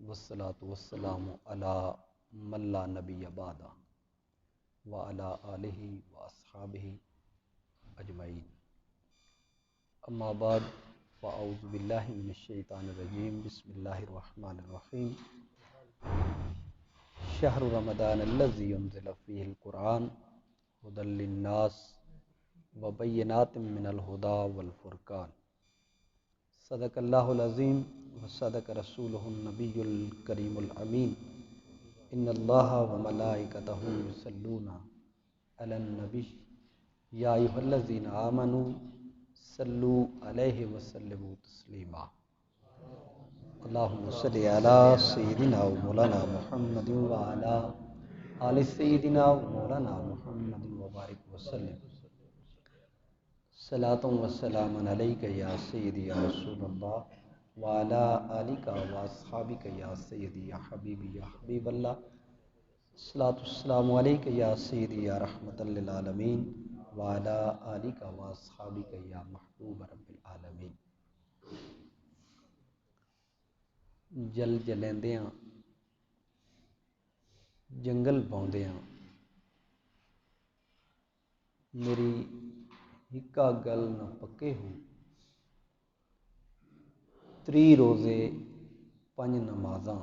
والصلاة والسلام على من لا نبی بعد وعلى آلہ واصحابہ اجمعین اما بعد فاعوذ باللہ من الشیطان الرجیم بسم اللہ الرحمن الرحیم شہر رمضان الذی انزل فیہ القرآن ھدی للناس وبینات من الہدی والفرقان صدق اللہ العظیم وصدق رسولہ النبی الکریم الامین ان اللہ وملائکتہ یصلون علی النبی یا ایھا الذین آمنوا صلوا علیہ وسلموا تسلیما اللہم صلی علی سیدنا و مولانا محمد وعلی آل سیدنا و مولانا محمد وبارک وسلم صلاۃ و سلام علیک یا سیدی یا رسول اللہ وعلی آلک و اصحابک یا سیدی یا حبیبی یا حبیب اللہ صلاۃ السلام علیک یا سیدی یا رحمت للعالمین وعلی آلک و اصحابک یا محبوب رب العالمین۔ جل جلیندیاں جنگل باؤندیاں میری ہکا گل نہ پکے ہو، تری روزے پنج نمازاں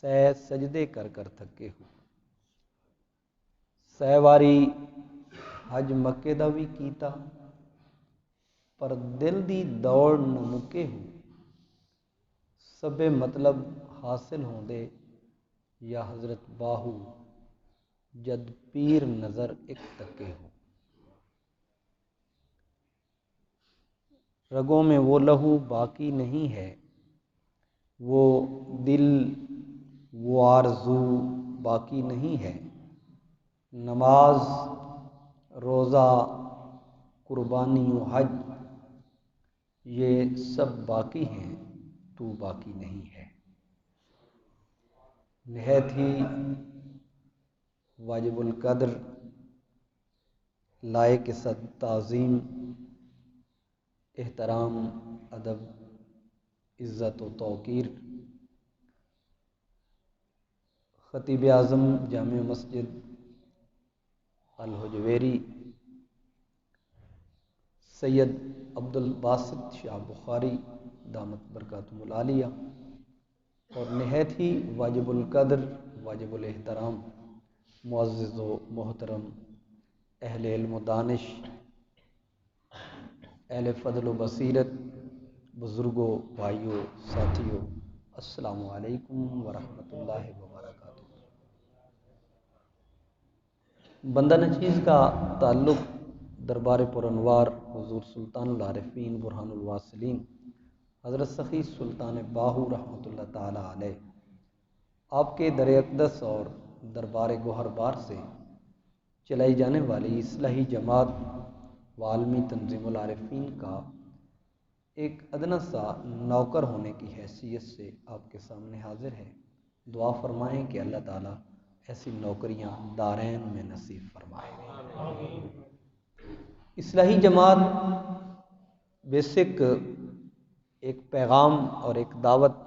سہ سجدے کر کر تھکے ہو، سہ واری حج مکے دا بھی کیتا پر دل دی دوڑ نہ مکے ہو، سبے مطلب حاصل ہوندے یا حضرت باہو جد پیر نظر ایک تکے ہو، رگوں میں وہ لہو باقی نہیں ہے، وہ دل وہ آرزو باقی نہیں ہے، نماز روزہ قربانی و حج یہ سب باقی ہیں، تو باقی نہیں ہے۔ نہایت ہی واجب القدر لائق صد تعظیم احترام ادب عزت و توقیر خطیب اعظم جامع مسجد الحجویری سید عبدالباسط شاہ بخاری دامت برکاتہ العالیہ اور نہایت ہی واجب القدر واجب الاحترام معزز و محترم اہل علم و دانش اہل فضل و بصیرت بزرگوں بھائیوں ساتھیوں السلام علیکم ورحمۃ اللہ وبرکاتہ۔ بندہ نچیز کا تعلق دربار پرانوار حضور سلطان العارفین برہان الواصلین حضرت سخی سلطان باہو رحمۃ اللہ تعالی علیہ آپ کے در اقدس اور دربار گوہر بار سے چلائی جانے والی اصلاحی جماعت و عالمی تنظیم العارفین کا ایک ادنا سا نوکر ہونے کی حیثیت سے آپ کے سامنے حاضر ہے۔ دعا فرمائیں کہ اللہ تعالیٰ ایسی نوکریاں دارین میں نصیب فرمائے۔ اصلاحی جماعت بیسک ایک پیغام اور ایک دعوت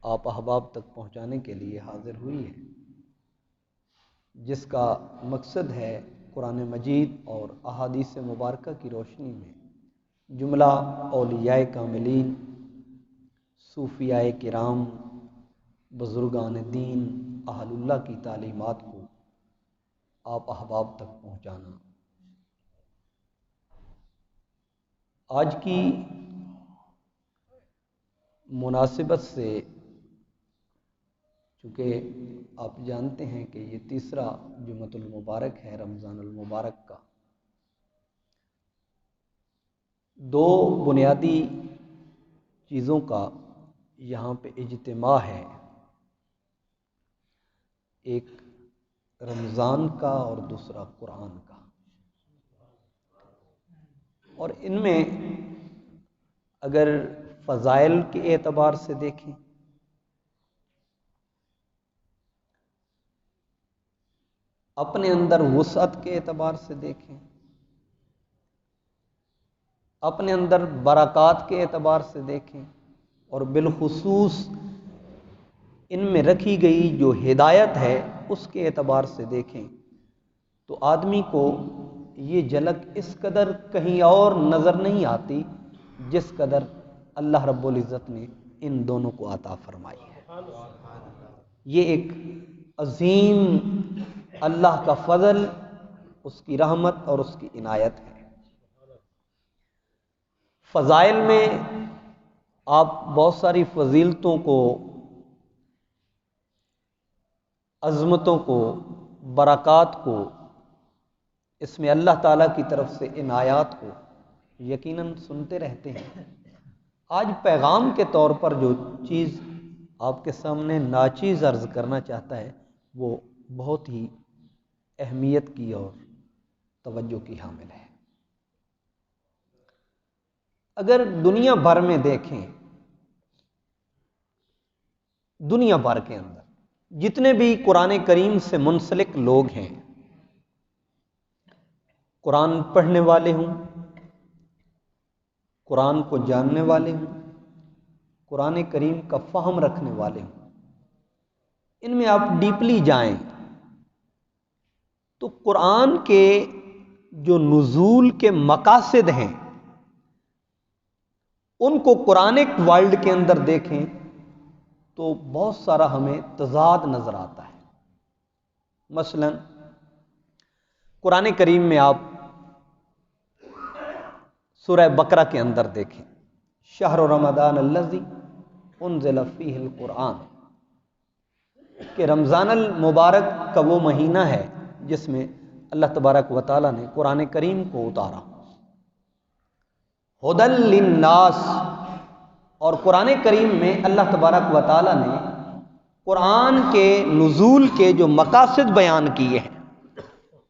آپ احباب تک پہنچانے کے لیے حاضر ہوئی ہے، جس کا مقصد ہے قرآن مجید اور احادیث مبارکہ کی روشنی میں جملہ اولیاء کاملین صوفیاء کرام بزرگان دین اہل اللہ کی تعلیمات کو آپ احباب تک پہنچانا۔ آج کی مناسبت سے چونکہ آپ جانتے ہیں کہ یہ تیسرا جمعۃ المبارک ہے رمضان المبارک کا، دو بنیادی چیزوں کا یہاں پہ اجتماع ہے، ایک رمضان کا اور دوسرا قرآن کا، اور ان میں اگر فضائل کے اعتبار سے دیکھیں اپنے اندر وسعت کے اعتبار سے دیکھیں اپنے اندر برکات کے اعتبار سے دیکھیں اور بالخصوص ان میں رکھی گئی جو ہدایت ہے اس کے اعتبار سے دیکھیں تو آدمی کو یہ جھلک اس قدر کہیں اور نظر نہیں آتی جس قدر اللہ رب العزت نے ان دونوں کو عطا فرمائی ہے۔ یہ ایک عظیم اللہ کا فضل، اس کی رحمت اور اس کی عنایت ہے۔ فضائل میں آپ بہت ساری فضیلتوں کو، عظمتوں کو، برکات کو، اس میں اللہ تعالیٰ کی طرف سے عنایات کو یقیناً سنتے رہتے ہیں۔ آج پیغام کے طور پر جو چیز آپ کے سامنے ناچیز عرض کرنا چاہتا ہے وہ بہت ہی اہمیت کی اور توجہ کی حامل ہے۔ اگر دنیا بھر میں دیکھیں، دنیا بھر کے اندر جتنے بھی قرآن کریم سے منسلک لوگ ہیں، قرآن پڑھنے والے ہوں، قرآن کو جاننے والے ہوں، قرآن کریم کا فہم رکھنے والے ہوں، ان میں آپ ڈیپلی جائیں تو قرآن کے جو نزول کے مقاصد ہیں ان کو قرآنک ورلڈ کے اندر دیکھیں تو بہت سارا ہمیں تضاد نظر آتا ہے۔ مثلا قرآن کریم میں آپ سورہ بقرہ کے اندر دیکھیں، شہر رمضان الذی انزل فیہ القرآن، کہ رمضان المبارک کا وہ مہینہ ہے جس میں اللہ تبارک و تعالیٰ نے قرآن کریم کو اتارا۔ ھدی للناس، اور قرآن کریم میں اللہ تبارک و تعالیٰ نے قرآن کے نزول کے جو مقاصد بیان کیے ہیں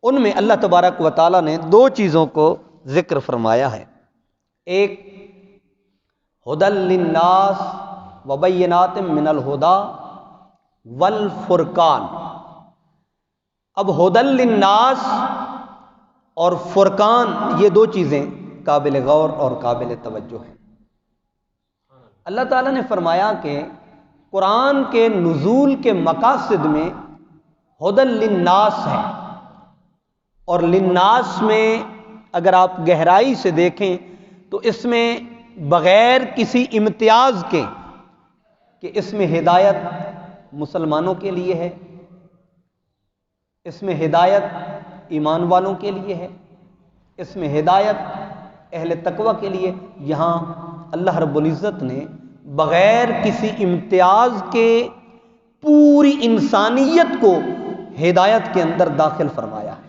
ان میں اللہ تبارک و تعالیٰ نے دو چیزوں کو ذکر فرمایا ہے۔ ایک ھدی للناس وبینات من الہدی والفرقان۔ اب ھدی للناس اور فرقان، یہ دو چیزیں قابل غور اور قابل توجہ ہیں۔ اللہ تعالیٰ نے فرمایا کہ قرآن کے نزول کے مقاصد میں ھدی للناس ہے، اور للناس میں اگر آپ گہرائی سے دیکھیں تو اس میں بغیر کسی امتیاز کے کہ اس میں ہدایت مسلمانوں کے لیے ہے، اس میں ہدایت ایمان والوں کے لیے ہے، اس میں ہدایت اہل تقوی کے لیے، یہاں اللہ رب العزت نے بغیر کسی امتیاز کے پوری انسانیت کو ہدایت کے اندر داخل فرمایا ہے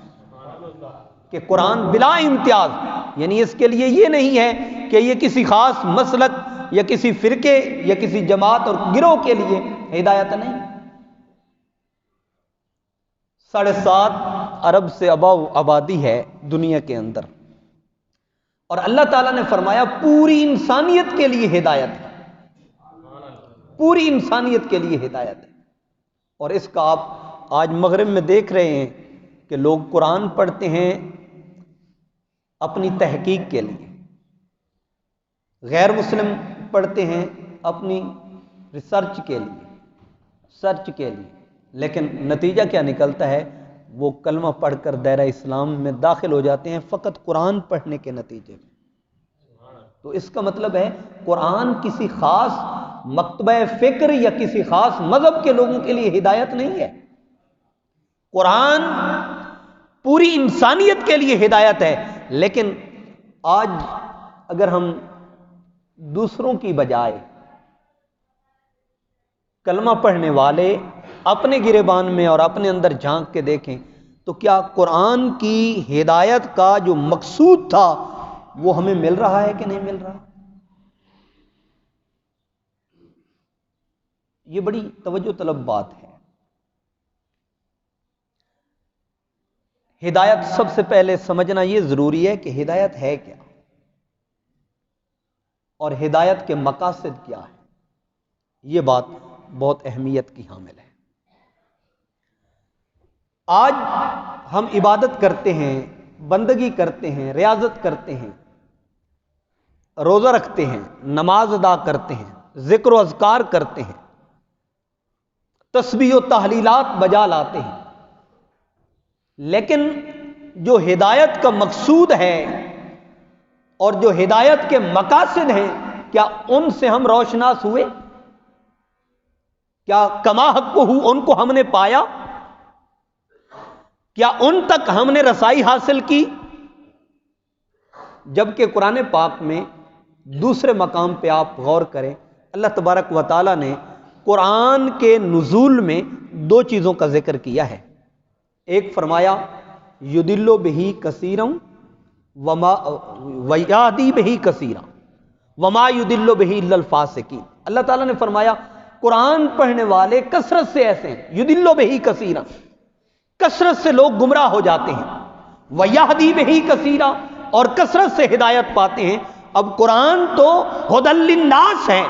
کہ قرآن بلا امتیاز، یعنی اس کے لیے یہ نہیں ہے کہ یہ کسی خاص مسلک یا کسی فرقے یا کسی جماعت اور گروہ کے لیے ہدایت نہیں۔ 7.5 ارب سے اباؤ آبادی ہے دنیا کے اندر، اور اللہ تعالیٰ نے فرمایا پوری انسانیت کے لیے ہدایت ہے، پوری انسانیت کے لیے ہدایت ہے۔ اور اس کا آپ آج مغرب میں دیکھ رہے ہیں کہ لوگ قرآن پڑھتے ہیں اپنی تحقیق کے لیے، غیر مسلم پڑھتے ہیں اپنی ریسرچ کے لیے، سرچ کے لیے، لیکن نتیجہ کیا نکلتا ہے؟ وہ کلمہ پڑھ کر دائرہ اسلام میں داخل ہو جاتے ہیں فقط قرآن پڑھنے کے نتیجے میں۔ تو اس کا مطلب ہے قرآن کسی خاص مکتبہ فکر یا کسی خاص مذہب کے لوگوں کے لیے ہدایت نہیں ہے، قرآن پوری انسانیت کے لیے ہدایت ہے۔ لیکن آج اگر ہم دوسروں کی بجائے کلمہ پڑھنے والے اپنے گریبان میں اور اپنے اندر جھانک کے دیکھیں تو کیا قرآن کی ہدایت کا جو مقصود تھا وہ ہمیں مل رہا ہے کہ نہیں مل رہا؟ یہ بڑی توجہ طلب بات ہے۔ ہدایت سب سے پہلے سمجھنا یہ ضروری ہے کہ ہدایت ہے کیا اور ہدایت کے مقاصد کیا ہے، یہ بات بہت اہمیت کی حامل ہے۔ آج ہم عبادت کرتے ہیں، بندگی کرتے ہیں، ریاضت کرتے ہیں، روزہ رکھتے ہیں، نماز ادا کرتے ہیں، ذکر و اذکار کرتے ہیں، تسبیح و تحلیلات بجا لاتے ہیں، لیکن جو ہدایت کا مقصود ہے اور جو ہدایت کے مقاصد ہیں، کیا ان سے ہم روشناس ہوئے؟ کیا کما حق ان کو ہم نے پایا؟ کیا ان تک ہم نے رسائی حاصل کی؟ جبکہ قرآن پاک میں دوسرے مقام پہ آپ غور کریں، اللہ تبارک و تعالی نے قرآن کے نزول میں دو چیزوں کا ذکر کیا ہے۔ ایک فرمایا یدل بہ کثیرا ویہدی بہ کثیرا وما یدل بہ الا الفاسقین۔ اللہ تعالیٰ نے فرمایا قرآن پڑھنے والے کثرت سے ایسے ہیں، یدل بہ کثیرا، کثرت سے لوگ گمراہ ہو جاتے ہیں، ویہدی بہ کثیرا، اور کثرت سے ہدایت پاتے ہیں۔ اب قرآن تو ھدی للناس ہے،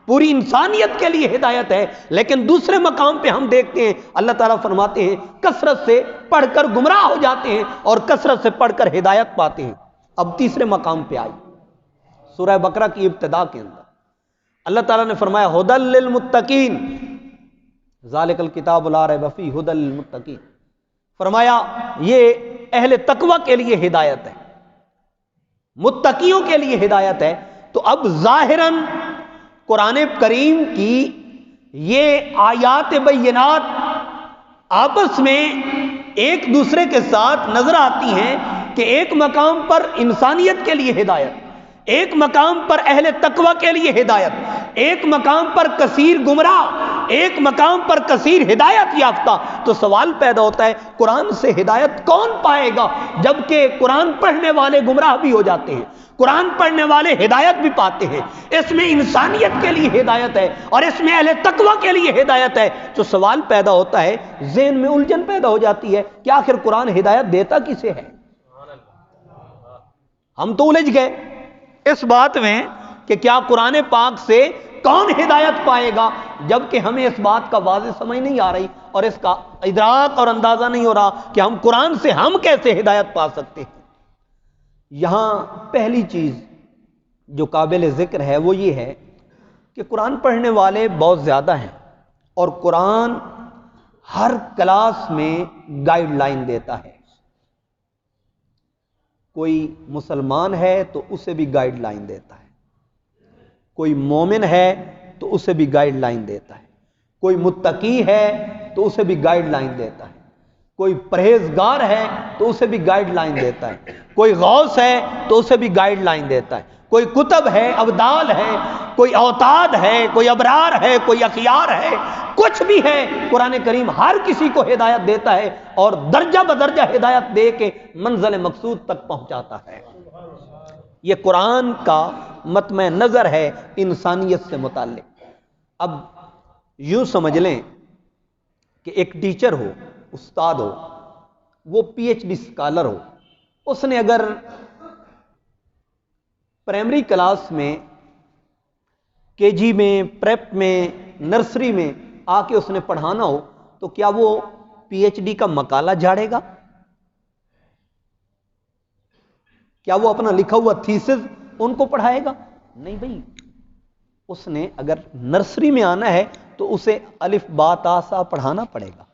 پوری انسانیت کے لیے ہدایت ہے، لیکن دوسرے مقام پہ ہم دیکھتے ہیں اللہ تعالیٰ فرماتے ہیں کثرت سے پڑھ کر گمراہ ہو جاتے ہیں اور کثرت سے پڑھ کر ہدایت پاتے ہیں۔ اب تیسرے مقام پہ آئی سورہ بقرہ کی ابتدا کے اندر اللہ تعالیٰ نے فرمایا ھدی للمتقین، ذالک الکتاب لا ریب فیہ ھدی للمتقین، فرمایا یہ اہل تقوی کے لیے ہدایت ہے، متقیوں کے لیے ہدایت ہے۔ تو اب ظاہراً قرآن کریم کی یہ آیات بینات آپس میں ایک دوسرے کے ساتھ نظر آتی ہیں کہ ایک مقام پر انسانیت کے لیے ہدایت، ایک مقام پر اہل تقوی کے لیے ہدایت، ایک مقام پر کثیر گمراہ، ایک مقام پر کثیر ہدایت یافتہ۔ تو سوال پیدا ہوتا ہے قرآن سے ہدایت کون پائے گا جبکہ قرآن پڑھنے والے گمراہ بھی ہو جاتے ہیں، قرآن پڑھنے والے ہدایت بھی پاتے ہیں، اس میں انسانیت کے لیے ہدایت ہے اور اس میں اہل تقوی کے لیے ہدایت ہے۔ تو سوال پیدا ہوتا ہے، ذہن میں الجھن پیدا ہو جاتی ہے کہ آخر قرآن ہدایت دیتا کسے ہے؟ ہم تو الجھ گئے اس بات میں کہ کیا قرآن پاک سے کون ہدایت پائے گا، جبکہ ہمیں اس بات کا واضح سمجھ نہیں آ رہی اور اس کا ادراک اور اندازہ نہیں ہو رہا کہ ہم قرآن سے ہم کیسے ہدایت پا سکتے ہیں۔ یہاں پہلی چیز جو قابل ذکر ہے وہ یہ ہے کہ قرآن پڑھنے والے بہت زیادہ ہیں اور قرآن ہر کلاس میں گائیڈ لائن دیتا ہے۔ کوئی مسلمان ہے تو اسے بھی گائیڈ لائن دیتا ہے، کوئی مومن ہے تو اسے بھی گائیڈ لائن دیتا ہے، کوئی متقی ہے تو اسے بھی گائیڈ لائن دیتا ہے، کوئی پرہیزگار ہے تو اسے بھی گائیڈ لائن دیتا ہے، کوئی غوث ہے تو اسے بھی گائیڈ لائن دیتا ہے، کوئی کتب ہے، ابدال ہے، کوئی اوتاد ہے، کوئی ابرار ہے، کوئی اخیار ہے، کچھ بھی ہے، قرآن کریم ہر کسی کو ہدایت دیتا ہے اور درجہ بدرجہ ہدایت دے کے منزل مقصود تک پہنچاتا ہے۔ یہ قرآن کا مطمع نظر ہے انسانیت سے متعلق۔ اب یوں سمجھ لیں کہ ایک ٹیچر ہو، استاد ہو، وہ پی ایچ ڈی اسکالر ہو، اس نے اگر پرائمری کلاس میں، کے جی میں، پریپ میں، نرسری میں آ کے اس نے پڑھانا ہو تو کیا وہ پی ایچ ڈی کا مقالہ جھاڑے گا؟ کیا وہ اپنا لکھا ہوا تھیسس ان کو پڑھائے گا؟ نہیں بھائی، اس نے اگر نرسری میں آنا ہے تو اسے الف با تا سا پڑھانا پڑے گا،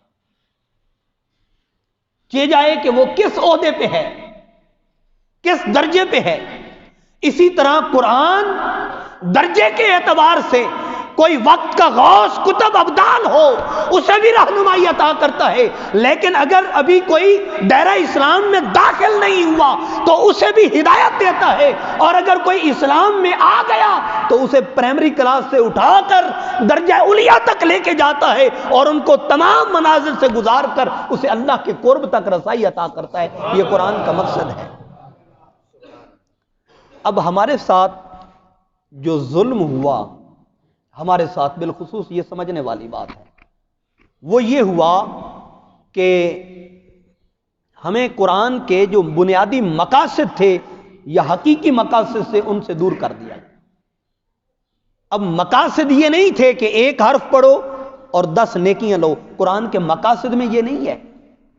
چاہے جائے کہ وہ کس عہدے پہ ہے، کس درجے پہ ہے۔ اسی طرح قرآن درجے کے اعتبار سے کوئی وقت کا غوث، کتب، ابدال ہو، اسے بھی رہنمائی عطا کرتا ہے، لیکن اگر ابھی کوئی دائرہ اسلام میں داخل نہیں ہوا تو اسے بھی ہدایت دیتا ہے، اور اگر کوئی اسلام میں آ گیا تو اسے پرائمری کلاس سے اٹھا کر درجہ علیہ تک لے کے جاتا ہے اور ان کو تمام منازل سے گزار کر اسے اللہ کے قرب تک رسائی عطا کرتا ہے۔ یہ قرآن کا مقصد ہے۔ اب ہمارے ساتھ جو ظلم ہوا، ہمارے ساتھ بالخصوص یہ سمجھنے والی بات ہے، وہ یہ ہوا کہ ہمیں قرآن کے جو بنیادی مقاصد تھے یا حقیقی مقاصد سے ان سے دور کر دیا۔ اب مقاصد یہ نہیں تھے کہ ایک حرف پڑھو اور 10 نیکیاں لو، قرآن کے مقاصد میں یہ نہیں ہے،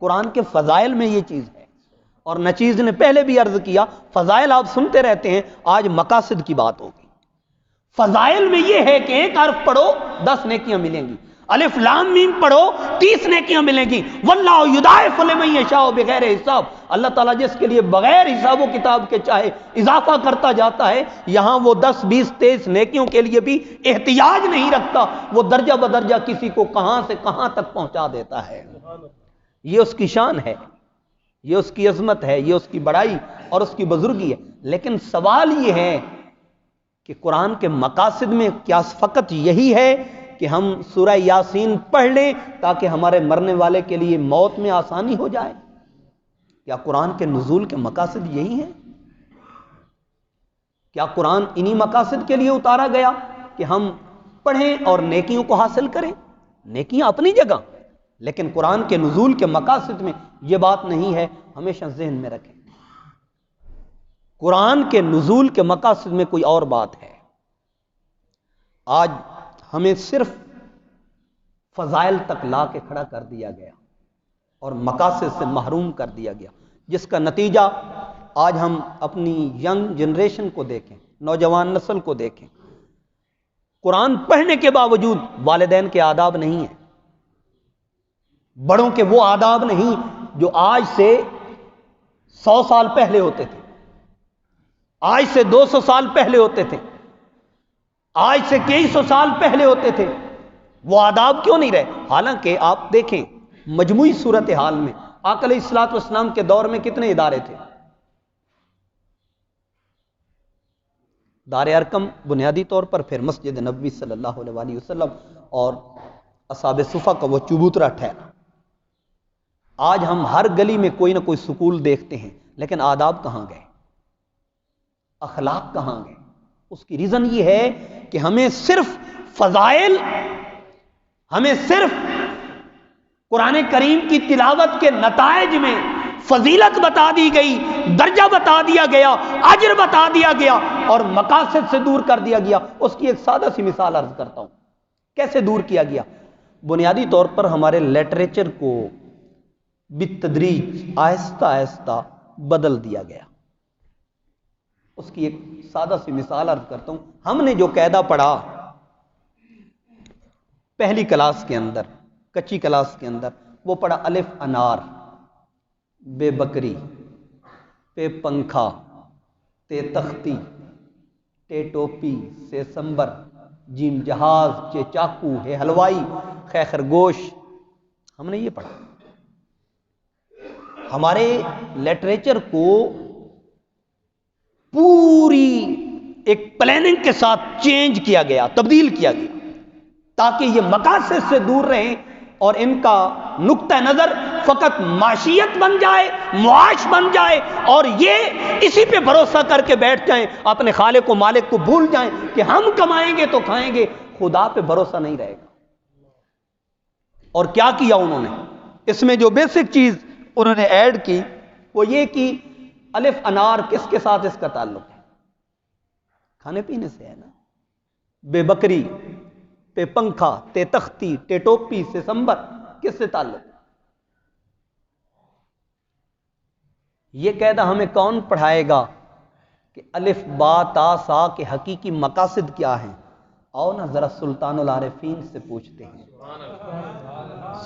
قرآن کے فضائل میں یہ چیز ہے۔ اور نچیز نے پہلے بھی عرض کیا، فضائل آپ سنتے رہتے ہیں، آج مقاصد کی بات ہوگی۔ فضائل میں یہ ہے کہ ایک حرف پڑھو 10 نیکیاں ملیں گی۔ الف لام میم پڑھو 30 نیکیاں ملیں گی. واللہ یضاعف لمن یشاء بغیر حساب. اللہ تعالیٰ جس کے لیے بغیر حساب و کتاب کے چاہے اضافہ کرتا جاتا ہے. یہاں وہ 10 20 23 نیکیوں کے لیے بھی احتیاج نہیں رکھتا, وہ درجہ بدرجہ کسی کو کہاں سے کہاں تک پہنچا دیتا ہے. یہ اس کی شان ہے, یہ اس کی عظمت ہے, یہ اس کی بڑائی اور اس کی بزرگی ہے. لیکن سوال یہ ہے کہ قرآن کے مقاصد میں کیا فقط یہی ہے کہ ہم سورہ یاسین پڑھ لیں تاکہ ہمارے مرنے والے کے لیے موت میں آسانی ہو جائے؟ کیا قرآن کے نزول کے مقاصد یہی ہیں؟ کیا قرآن انہی مقاصد کے لیے اتارا گیا کہ ہم پڑھیں اور نیکیوں کو حاصل کریں؟ نیکیاں اپنی جگہ, لیکن قرآن کے نزول کے مقاصد میں یہ بات نہیں ہے, ہمیشہ ذہن میں رکھیں. قرآن کے نزول کے مقاصد میں کوئی اور بات ہے. آج ہمیں صرف فضائل تک لا کے کھڑا کر دیا گیا اور مقاصد سے محروم کر دیا گیا, جس کا نتیجہ آج ہم اپنی ینگ جنریشن کو دیکھیں, نوجوان نسل کو دیکھیں. قرآن پڑھنے کے باوجود والدین کے آداب نہیں ہیں, بڑوں کے وہ آداب نہیں جو آج سے 100 سال پہلے ہوتے تھے, آج سے 200 سال پہلے ہوتے تھے, آج سے کئی سو سال پہلے ہوتے تھے. وہ آداب کیوں نہیں رہے؟ حالانکہ آپ دیکھیں مجموعی صورتحال میں آقا علیہ الصلوۃ والسلام کے دور میں کتنے ادارے تھے؟ دار ارقم بنیادی طور پر, پھر مسجد نبوی صلی اللہ علیہ وآلہ وسلم اور اصحاب صفہ کا وہ چبوترا ٹھہرا. آج ہم ہر گلی میں کوئی نہ کوئی سکول دیکھتے ہیں, لیکن آداب کہاں گئے؟ اخلاق کہاں گئے؟ اس کی ریزن یہ ہے کہ ہمیں صرف فضائل, ہمیں صرف قرآن کریم کی تلاوت کے نتائج میں فضیلت بتا دی گئی, درجہ بتا دیا گیا, اجر بتا دیا گیا, اور مقاصد سے دور کر دیا گیا. اس کی ایک سادہ سی مثال عرض کرتا ہوں کیسے دور کیا گیا. بنیادی طور پر ہمارے لٹریچر کو بالتدریج آہستہ آہستہ بدل دیا گیا. اس کی ایک سادہ سی مثال عرض کرتا ہوں. ہم نے جو قاعدہ پڑھا پہلی کلاس کے اندر, کچی کلاس کے اندر, وہ پڑھا الف انار, بے بکری, پے پنکھا, تے تختی, ٹے ٹوپی, سے سمبر, جیم جہاز, چے چاقو, ہے حلوائی, خے خرگوش. ہم نے یہ پڑھا. ہمارے لٹریچر کو پوری ایک پلاننگ کے ساتھ چینج کیا گیا, تبدیل کیا گیا, تاکہ یہ مقاصد سے دور رہیں اور ان کا نقطہ نظر فقط معاشیت بن جائے, معاش بن جائے, اور یہ اسی پہ بھروسہ کر کے بیٹھ جائیں, اپنے خالق و مالک کو بھول جائیں کہ ہم کمائیں گے تو کھائیں گے, خدا پہ بھروسہ نہیں رہے گا. اور کیا کیا انہوں نے؟ اس میں جو بیسک چیز انہوں نے ایڈ کی وہ یہ کہ الف انار کس کے ساتھ اس کا تعلق ہے؟ کھانے پینے سے ہے نا. بے بکری, پہ پنکھا, تے تختی, ٹے ٹوپی, سے سمبر, کس سے تعلق؟ یہ قاعدہ ہمیں کون پڑھائے گا کہ الف با تا سا کے حقیقی مقاصد کیا ہیں؟ آؤ نا ذرا سلطان العارفین سے پوچھتے ہیں,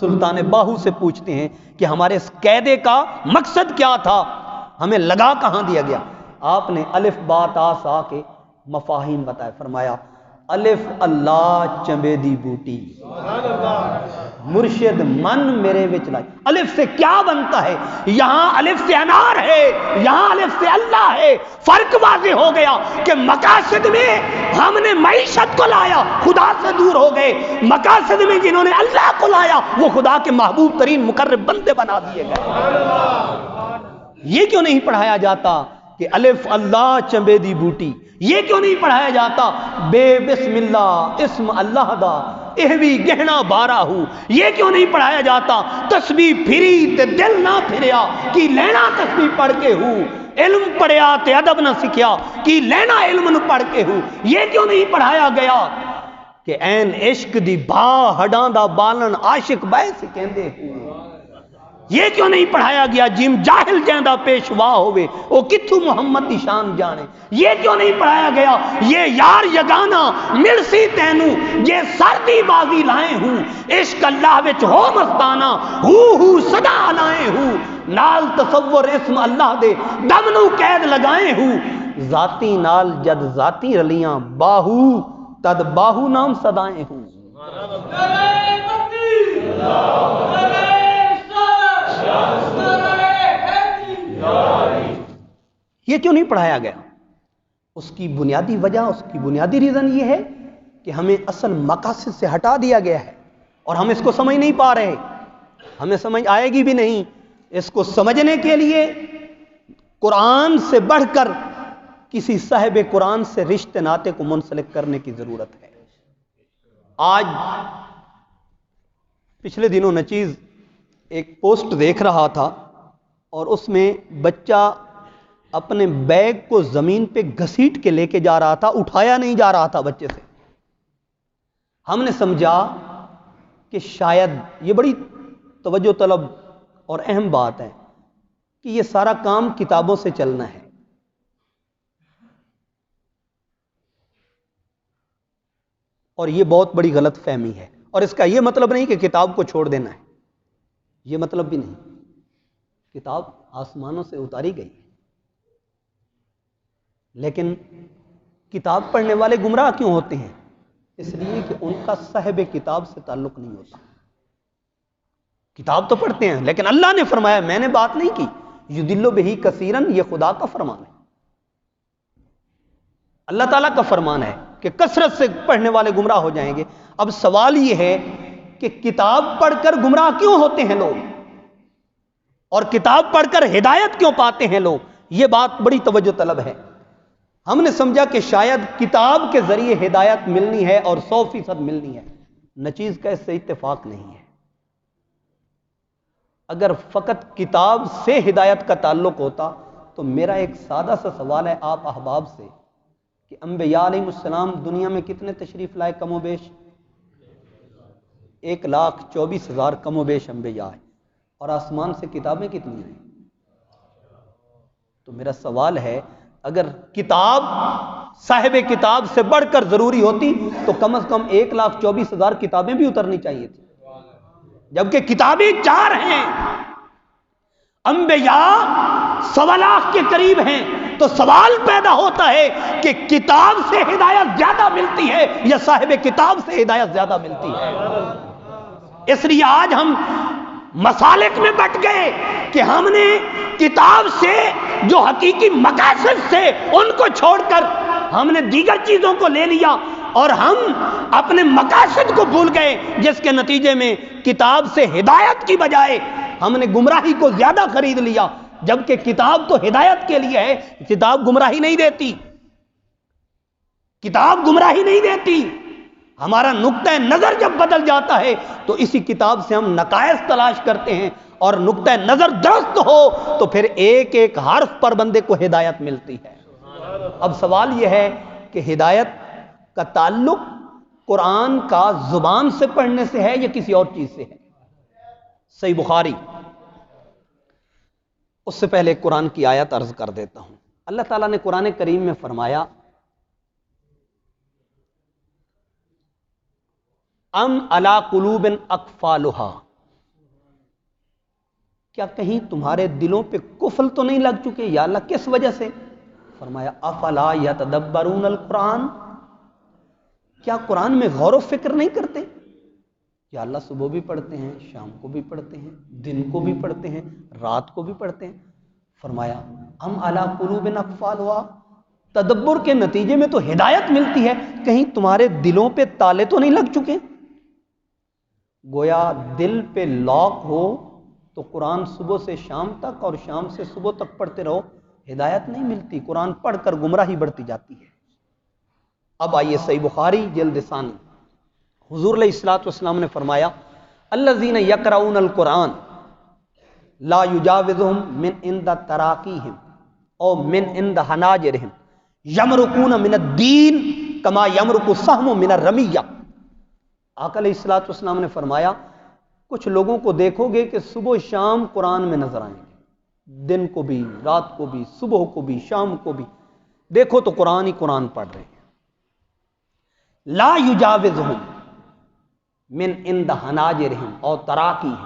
سلطان باہو سے پوچھتے ہیں کہ ہمارے اس قاعدے کا مقصد کیا تھا, ہمیں لگا کہاں دیا گیا. آپ نے الف با تا سا کے مفاہیم بتائے. فرمایا الف اللہ چمبے دی بوٹی, مرشد من میرے وچ لائی. الف سے کیا بنتا ہے؟ یہاں الف سے انار ہے, یہاں الف سے اللہ ہے. فرق واضح ہو گیا کہ مقاصد میں ہم نے معیشت کو لایا, خدا سے دور ہو گئے. مقاصد میں جنہوں نے اللہ کو لایا وہ خدا کے محبوب ترین مقرب بندے بنا دیے گئے. یہ کیوں نہیں پڑھایا جاتا کہ الف اللہ چمبے دی بوٹی؟ یہ کیوں نہیں پڑھایا جاتا بے بسم اللہ اسم اللہ دا اہوی گہنا بارہ ہوں؟ یہ کیوں نہیں پڑھایا جاتا تسبیح پھری تے دل نہ پھریا کی لینا تسبیح پڑھ کے ہوں, علم پڑھیا تے ادب نہ سکھیا کی لینا علم نہ پڑھ کے ہوں؟ یہ کیوں نہیں پڑھایا گیا کہ این عشق دی با ہڈاں دا بالن عاشق بے سے کہندے ہوں؟ یہ کیوں نہیں پڑھایا گیا جیم جاہل جیندہ پیشوا ہوئے وہ کتھو محمد دی شان جانے؟ یہ کیوں نہیں پڑھایا گیا یہ یار یگانا ملسی تینو یہ سردی بازی لائے ہوں عشق اللہ وچ ہو مستانہ ہو صدا لائے ہوں نال تصور اسم اللہ دے دم نو قید لگائے ہوں ذاتی نال جد ذاتی رلیاں باہو تد باہو نام صدائے ہوں۔ یہ کیوں نہیں پڑھایا گیا؟ اس کی بنیادی وجہ، اس کی بنیادی ریزن یہ ہے کہ ہمیں اصل مقاصد سے ہٹا دیا گیا ہے اور ہم اس کو سمجھ نہیں پا رہے، ہمیں سمجھ آئے گی بھی نہیں۔ اس کو سمجھنے کے لیے قرآن سے بڑھ کر کسی صاحب قرآن سے رشتے ناطے کو منسلک کرنے کی ضرورت ہے۔ آج پچھلے دنوں نچیز ایک پوسٹ دیکھ رہا تھا اور اس میں بچہ اپنے بیگ کو زمین پہ گھسیٹ کے لے کے جا رہا تھا، اٹھایا نہیں جا رہا تھا بچے سے۔ ہم نے سمجھا کہ شاید یہ بڑی توجہ طلب اور اہم بات ہے کہ یہ سارا کام کتابوں سے چلنا ہے۔ اور یہ بہت بڑی غلط فہمی ہے، اور اس کا یہ مطلب نہیں کہ کتاب کو چھوڑ دینا ہے، یہ مطلب بھی نہیں۔ کتاب آسمانوں سے اتاری گئی ہے، لیکن کتاب پڑھنے والے گمراہ کیوں ہوتے ہیں؟ اس لیے کہ ان کا صاحب کتاب سے تعلق نہیں ہوتا۔ کتاب تو پڑھتے ہیں لیکن اللہ نے فرمایا، میں نے بات نہیں کی، یضل بہ کثیرا، یہ خدا کا فرمان ہے، اللہ تعالیٰ کا فرمان ہے کہ کثرت سے پڑھنے والے گمراہ ہو جائیں گے۔ اب سوال یہ ہے کہ کتاب پڑھ کر گمراہ کیوں ہوتے ہیں لوگ، اور کتاب پڑھ کر ہدایت کیوں پاتے ہیں لوگ؟ یہ بات بڑی توجہ طلب ہے۔ ہم نے سمجھا کہ شاید کتاب کے ذریعے ہدایت ملنی ہے اور 100% ملنی ہے۔ نچیز کا اس سے اتفاق نہیں ہے۔ اگر فقط کتاب سے ہدایت کا تعلق ہوتا تو میرا ایک سادہ سا سوال ہے آپ احباب سے کہ انبیاء علیہ السلام دنیا میں کتنے تشریف لائے؟ کم و بیش 1,24,000 کم و بیش انبیاء ہیں، اور آسمان سے کتابیں کتنی ہیں؟ تو میرا سوال ہے، اگر کتاب صاحب کتاب سے بڑھ کر ضروری ہوتی تو کم از کم 1,24,000 کتابیں بھی اترنی چاہیے تھی، جبکہ کتابیں 4 ہیں، انبیاء 1.25 کے قریب ہیں۔ تو سوال پیدا ہوتا ہے کہ کتاب سے ہدایت زیادہ ملتی ہے یا صاحب کتاب سے ہدایت زیادہ ملتی ہے؟ اس لیے آج ہم مسالک میں بٹ گئے کہ ہم نے کتاب سے جو حقیقی مقاصد سے ان کو چھوڑ کر ہم نے دیگر چیزوں کو لے لیا، اور ہم اپنے مقاصد کو بھول گئے، جس کے نتیجے میں کتاب سے ہدایت کی بجائے ہم نے گمراہی کو زیادہ خرید لیا، جبکہ کتاب تو ہدایت کے لیے ہے، کتاب گمراہی نہیں دیتی، کتاب گمراہی نہیں دیتی۔ ہمارا نقطہ نظر جب بدل جاتا ہے تو اسی کتاب سے ہم نقائص تلاش کرتے ہیں، اور نقطہ نظر درست ہو تو پھر ایک ایک حرف پر بندے کو ہدایت ملتی ہے۔ اب سوال یہ ہے کہ ہدایت کا تعلق قرآن کا زبان سے پڑھنے سے ہے یا کسی اور چیز سے ہے؟ صحیح بخاری، اس سے پہلے قرآن کی آیت عرض کر دیتا ہوں۔ اللہ تعالیٰ نے قرآن کریم میں فرمایا، ام علی قلوب اقفالھا، کیا کہیں تمہارے دلوں پہ قفل تو نہیں لگ چکے؟ یا اللہ کس وجہ سے؟ فرمایا افلا یتدبرون القرآن، کیا قرآن میں غور و فکر نہیں کرتے؟ یا اللہ صبح بھی پڑھتے ہیں، شام کو بھی پڑھتے ہیں، دن کو بھی پڑھتے ہیں، رات کو بھی پڑھتے ہیں۔ فرمایا ام علی قلوب اقفالھا، تدبر کے نتیجے میں تو ہدایت ملتی ہے، کہیں تمہارے دلوں پہ تالے تو نہیں لگ چکے؟ گویا دل پہ لاک ہو تو قرآن صبح سے شام تک اور شام سے صبح تک پڑھتے رہو، ہدایت نہیں ملتی، قرآن پڑھ کر گمراہی بڑھتی جاتی ہے۔ اب آئیے صحیح بخاری جلد ثانی، حضور علیہ الصلوۃ والسلام نے فرمایا، الذین یقرؤون القرآن لا یجاوزہم من عند تراقیہم او من عند حناجرہم یمرقون من الدین کما یمرق السہم من الرمیہ۔ آقا علیہ الصلوۃ والسلام نے فرمایا کچھ لوگوں کو دیکھو گے کہ صبح شام قرآن میں نظر آئیں گے، دن کو بھی، رات کو بھی، صبح کو بھی، شام کو بھی، دیکھو تو قرآن ہی قرآن پڑھ رہے ہیں۔ لا یجاوزہم من عند حناجرہم اور تراقیہم،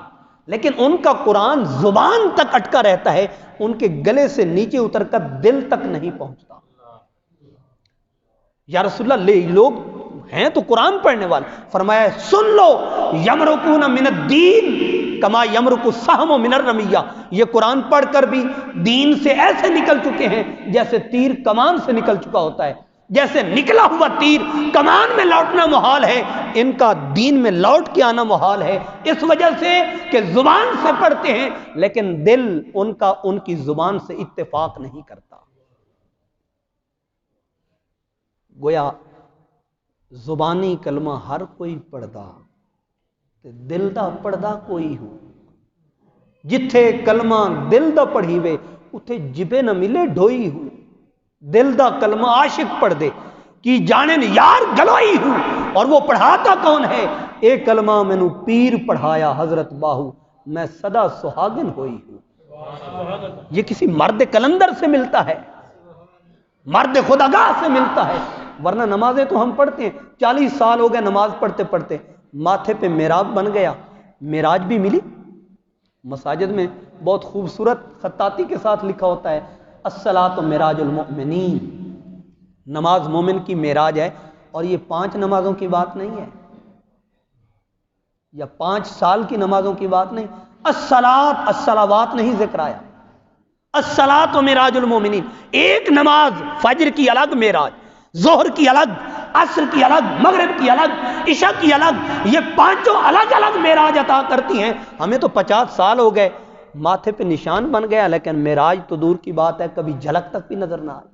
لیکن ان کا قرآن زبان تک اٹکا رہتا ہے، ان کے گلے سے نیچے اتر کر دل تک نہیں پہنچتا۔ یا رسول اللہ، لوگ ہیں تو قرآن پڑھنے والے، فرمایا سن لو یمرقون من الدین کما یمرق السہم من الرمیہ، یہ قرآن پڑھ کر بھی دین سے ایسے نکل چکے ہیں جیسے تیر کمان سے نکل چکا ہوتا ہے، جیسے نکلا ہوا تیر کمان میں لوٹنا محال ہے، ان کا دین میں لوٹ کے آنا محال ہے، اس وجہ سے کہ زبان سے پڑھتے ہیں لیکن دل ان کا ان کی زبان سے اتفاق نہیں کرتا۔ گویا زبانی کلمہ ہر کوئی پڑھدا تے دل دا پڑھدا کوئی ہو، جتھے کلمہ دل دا پڑھی وے اتھے جبے نہ ملے ڈھوئی ہو، دل دا کلمہ عاشق پڑھ دے کی جانن یار گلوئی ہوں، اور وہ پڑھاتا کون ہے؟ اے کلمہ میں نو پیر پڑھایا حضرت باہو، میں صدا سہاگن ہوئی ہوں۔ یہ کسی مرد کلندر سے ملتا ہے، مرد خداگاہ سے ملتا ہے، ورنہ نمازیں تو ہم پڑھتے ہیں، 40 سال ہو گئے نماز پڑھتے پڑھتے، ماتھے پہ محراب بن گیا، معراج بھی ملی۔ مساجد میں بہت خوبصورت خطاطی کے ساتھ لکھا ہوتا ہے الصلاۃ معراج المؤمنین، نماز مومن کی معراج ہے، اور یہ 5 نمازوں کی بات نہیں ہے یا 5 سال کی نمازوں کی بات نہیں، الصلاۃ الصلوات نہیں ذکر آیا، الصلاۃ معراج المؤمنین، ایک نماز فجر کی الگ معراج، ظہر کی الگ، عصر کی الگ، مغرب کی الگ، عشاء کی الگ، یہ 5 الگ الگ معراج عطا کرتی ہیں۔ ہمیں تو 50 سال ہو گئے، ماتھے پہ نشان بن گیا، لیکن معراج تو دور کی بات ہے، کبھی جھلک تک بھی نظر نہ آئی۔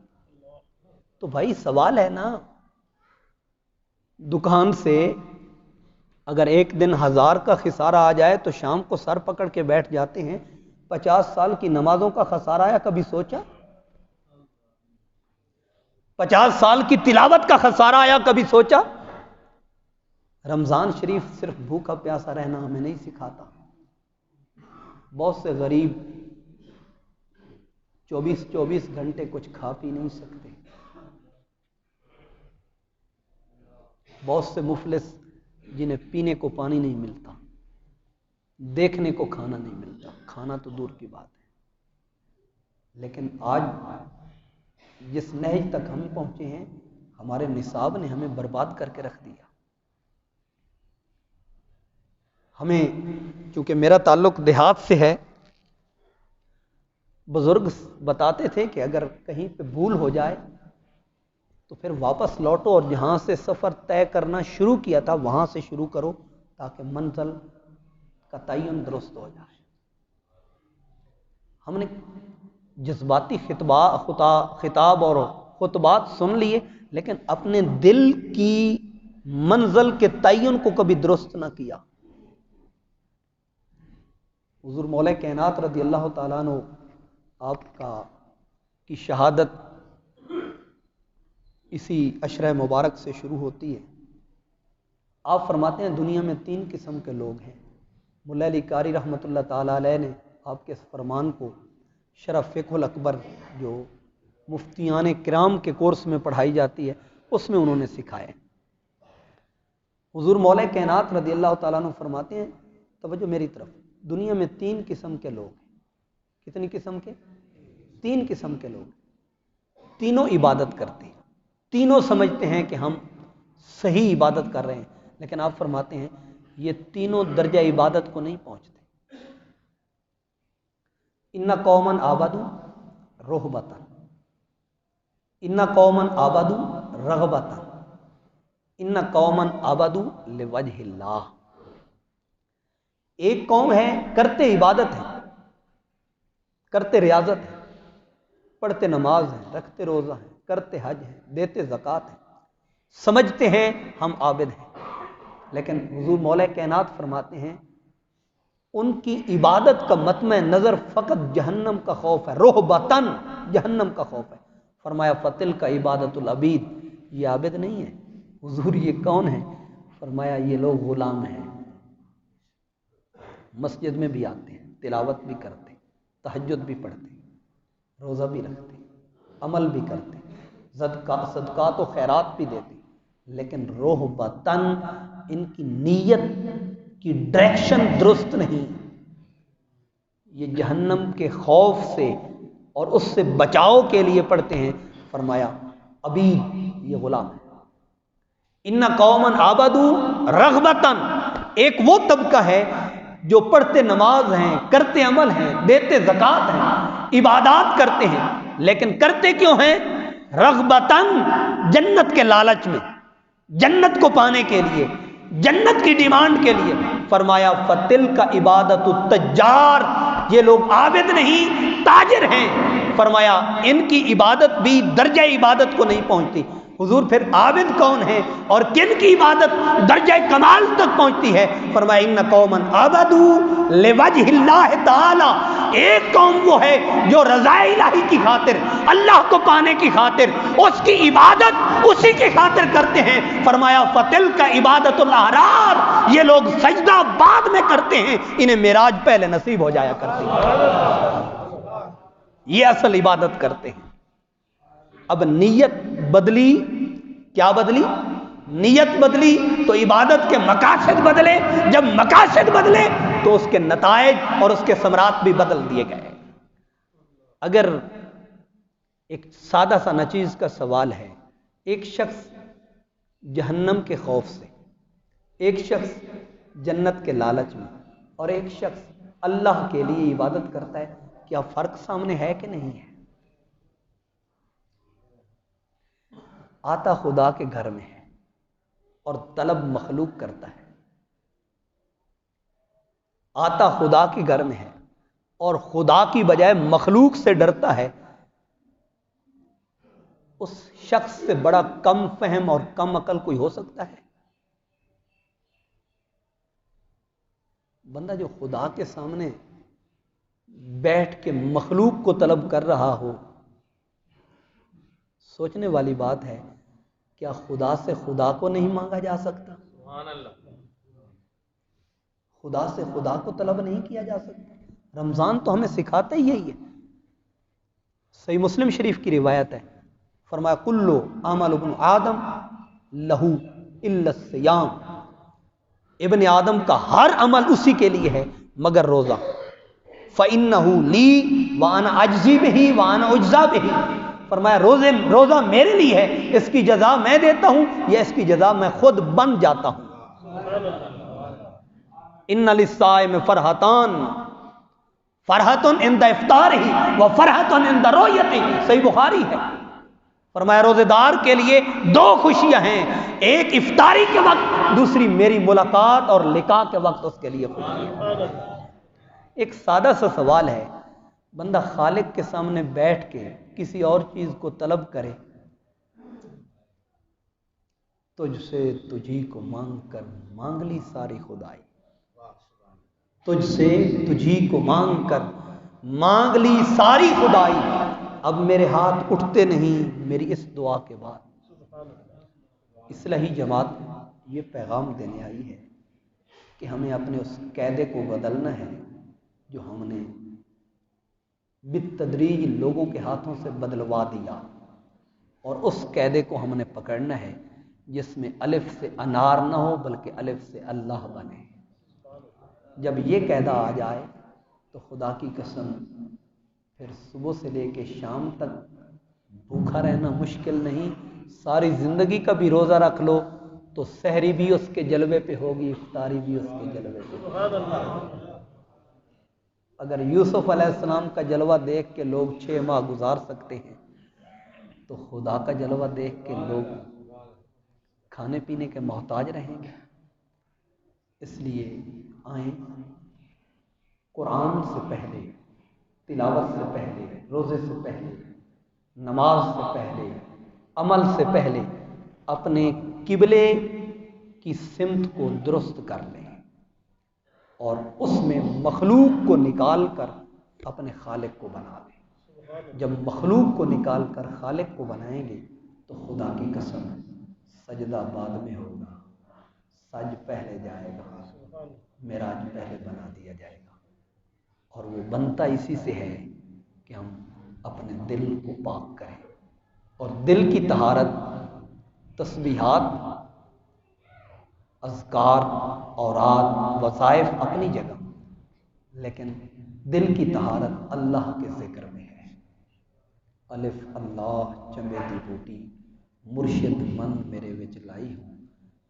تو بھائی سوال ہے نا، دکان سے اگر ایک دن 1000 کا خسارہ آ جائے تو شام کو سر پکڑ کے بیٹھ جاتے ہیں، 50 سال کی نمازوں کا خسارہ آیا کبھی سوچا؟ 50 سال کی تلاوت کا خسارہ آیا کبھی سوچا؟ رمضان شریف صرف بھوکا پیاسا رہنا ہمیں نہیں سکھاتا، بہت سے غریب 24 گھنٹے کچھ کھا پی نہیں سکتے، بہت سے مفلس جنہیں پینے کو پانی نہیں ملتا، دیکھنے کو کھانا نہیں ملتا، کھانا تو دور کی بات ہے۔ لیکن آج جس نہج تک ہم پہنچے ہیں، ہمارے نصاب نے ہمیں برباد کر کے رکھ دیا۔ ہمیں چونکہ میرا تعلق دیہات سے ہے، بزرگ بتاتے تھے کہ اگر کہیں پہ بھول ہو جائے تو پھر واپس لوٹو اور جہاں سے سفر طے کرنا شروع کیا تھا وہاں سے شروع کرو تاکہ منزل کا تعین درست ہو جائے۔ ہم نے جذباتی خطاب اور خطبات سن لیے، لیکن اپنے دل کی منزل کے تعین کو کبھی درست نہ کیا۔ حضور مولا کائنات رضی اللہ تعالیٰ عنہ آپ کی شہادت اسی عشرہ مبارک سے شروع ہوتی ہے۔ آپ فرماتے ہیں دنیا میں 3 قسم کے لوگ ہیں۔ ملا علی قاری رحمۃ اللہ تعالیٰ علیہ نے آپ کے اس فرمان کو شرح فقہ الاکبر جو مفتیان کرام کے کورس میں پڑھائی جاتی ہے اس میں انہوں نے سکھائے۔ حضور مولا کائنات رضی اللہ تعالیٰ عنہ فرماتے ہیں، توجہ میری طرف، دنیا میں 3 قسم کے لوگ ہیں۔ کتنی قسم کے؟ 3 قسم کے لوگ، تینوں عبادت کرتے ہیں، تینوں سمجھتے ہیں کہ ہم صحیح عبادت کر رہے ہیں، لیکن آپ فرماتے ہیں یہ تینوں درجہ عبادت کو نہیں پہنچتے۔ ان قوما عبدوا رہبتا، ان قوما عبدوا رغبتا، ان قوما عبدوا لوجہ اللہ۔ ایک قوم ہے کرتے عبادت ہے، کرتے ریاضت ہے، پڑھتے نماز ہیں، رکھتے روزہ ہیں، کرتے حج ہیں، دیتے زکوٰۃ ہیں، سمجھتے ہیں ہم عابد ہیں، لیکن حضور مولا کائنات فرماتے ہیں ان کی عبادت کا مطمع نظر فقط جہنم کا خوف ہے، رہبتاً جہنم کا خوف ہے۔ فرمایا فتل کا عبادت العبید، یہ عابد نہیں ہے۔ حضور یہ کون ہے؟ فرمایا یہ لوگ غلام ہیں۔ مسجد میں بھی آتے ہیں، تلاوت بھی کرتے ہیں، تہجد بھی پڑھتے ہیں، روزہ بھی رکھتے ہیں، عمل بھی کرتے ہیں، صدقات و خیرات بھی دیتے ہیں، لیکن رہبتاً ان کی نیت کی ڈائریکشن درست نہیں. یہ جہنم کے خوف سے اور اس سے بچاؤ کے لیے پڑھتے ہیں. فرمایا عبید یہ غلام ہے. ان قوما عبدوا رغبتاً، ایک وہ طبقہ ہے جو پڑھتے نماز ہیں، کرتے عمل ہیں، دیتے زکوٰۃ ہیں، عبادات کرتے ہیں، لیکن کرتے کیوں ہیں؟ رغبتاً، جنت کے لالچ میں، جنت کو پانے کے لیے، جنت کی ڈیمانڈ کے لیے. فرمایا فتل کا عبادت التجار، یہ لوگ عابد نہیں تاجر ہیں. فرمایا ان کی عبادت بھی درجہ عبادت کو نہیں پہنچتی. حضور پھر عابد کون ہے اور کن کی عبادت درجہ کمال تک پہنچتی ہے؟ فرمایا ان قوما عبدوا لوجہ اللہ تعالی، ایک قوم وہ ہے جو رضا الہی کی خاطر، اللہ کو پانے کی خاطر، اس کی عبادت اسی کی خاطر کرتے ہیں. فرمایا فتل کا عبادت الاحرار، یہ لوگ سجدہ بعد میں کرتے ہیں، انہیں معراج پہلے نصیب ہو جایا کرتی ہے. یہ اصل عبادت کرتے ہیں. اب نیت بدلی، کیا بدلی؟ نیت بدلی تو عبادت کے مقاصد بدلے، جب مقاصد بدلے تو اس کے نتائج اور اس کے ثمرات بھی بدل دیے گئے. اگر ایک سادہ سا نچیز کا سوال ہے، ایک شخص جہنم کے خوف سے، ایک شخص جنت کے لالچ میں، اور ایک شخص اللہ کے لیے عبادت کرتا ہے، کیا فرق سامنے ہے کہ نہیں ہے؟ آتا خدا کے گھر میں ہے اور طلب مخلوق کرتا ہے. آتا خدا کے گھر میں ہے اور خدا کی بجائے مخلوق سے ڈرتا ہے. اس شخص سے بڑا کم فہم اور کم عقل کوئی ہو سکتا ہے؟ بندہ جو خدا کے سامنے بیٹھ کے مخلوق کو طلب کر رہا ہو، سوچنے والی بات ہے، کیا خدا سے خدا کو نہیں مانگا جا سکتا؟ خدا سے خدا کو طلب نہیں کیا جا سکتا؟ رمضان تو ہمیں سکھاتا ہی یہی ہے. صحیح مسلم شریف کی روایت ہے، فرمایا کلو عمل ابن آدم لہو الا الصیام، ابن آدم کا ہر عمل اسی کے لیے ہے مگر روزہ. فإنہ لی وأنا أجزی بہ وأنا أجزیٰ بہ، فرمایا روزہ میرے لیے ہے، اس کی جزا میں دیتا ہوں یا اس کی جزا میں خود بن جاتا ہوں. ان للصائم فرحتان، فرحت عند افطارہ و فرحت عند رؤیتہ، صحیح بخاری ہے. فرمایا روزے دار کے لیے دو خوشیاں ہیں، ایک افطاری کے وقت، دوسری میری ملاقات اور لقاء کے وقت اس کے لیے خوشی ہے. ایک سادہ سا سوال ہے، بندہ خالق کے سامنے بیٹھ کے کسی اور چیز کو طلب کرے، تجھ سے تجھی کو مانگ کر مانگ لی ساری خدائی، تجھ سے تجھی کو مانگ کر مانگ لی ساری خدائی، اب میرے ہاتھ اٹھتے نہیں میری اس دعا کے بعد. اصلاحی جماعت یہ پیغام دینے آئی ہے کہ ہمیں اپنے اس قاعدے کو بدلنا ہے جو ہم نے بالتدریج لوگوں کے ہاتھوں سے بدلوا دیا، اور اس قاعدے کو ہم نے پکڑنا ہے جس میں الف سے انار نہ ہو بلکہ الف سے اللہ بنے. جب یہ قاعدہ آ جائے تو خدا کی قسم پھر صبح سے لے کے شام تک بھوکا رہنا مشکل نہیں. ساری زندگی کا بھی روزہ رکھ لو تو سحری بھی اس کے جلوے پہ ہوگی، افطاری بھی اس کے جلوے پہ. اگر یوسف علیہ السلام کا جلوہ دیکھ کے لوگ 6 ماہ گزار سکتے ہیں تو خدا کا جلوہ دیکھ کے لوگ کھانے پینے کے محتاج رہیں گے. اس لیے آئیں، قرآن سے پہلے، تلاوت سے پہلے، روزے سے پہلے، نماز سے پہلے، عمل سے پہلے اپنے قبلے کی سمت کو درست کر لیں اور اس میں مخلوق کو نکال کر اپنے خالق کو بنا لیں. جب مخلوق کو نکال کر خالق کو بنائیں گے تو خدا کی قسم سجدہ بعد میں ہوگا، سج پہلے جائے گا. معراج پہلے بنا دیا جائے گا، اور وہ بنتا اسی سے ہے کہ ہم اپنے دل کو پاک کریں، اور دل کی طہارت تسبیحات، اذکار، اوراد، وظائف اپنی جگہ، لیکن دل کی طہارت اللہ کے ذکر میں ہے۔ الف اللہ چمبے دی بوٹی مرشد من میرے وچ لائی ہوں،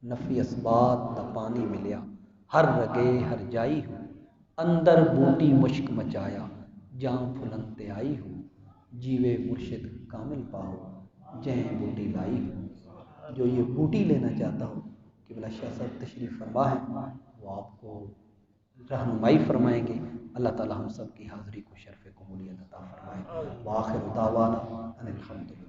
نفی اسبات دا پانی ملیا ہر رگے ہر جائی ہوں، اندر بوٹی مشک مچایا جان پھلن تے آئی ہوں، جیوے مرشد کامل پاؤ جہیں بوٹی لائی ہوں۔ جو یہ بوٹی لینا چاہتا ہو کہ بلا شاہ صاحب تشریف فرما ہے، وہ آپ کو رہنمائی فرمائیں گے۔ اللہ تعالی ہم سب کی حاضری کو شرف قبولیت عطا فرمائے۔ وآخر دعوانا ان الحمدللہ۔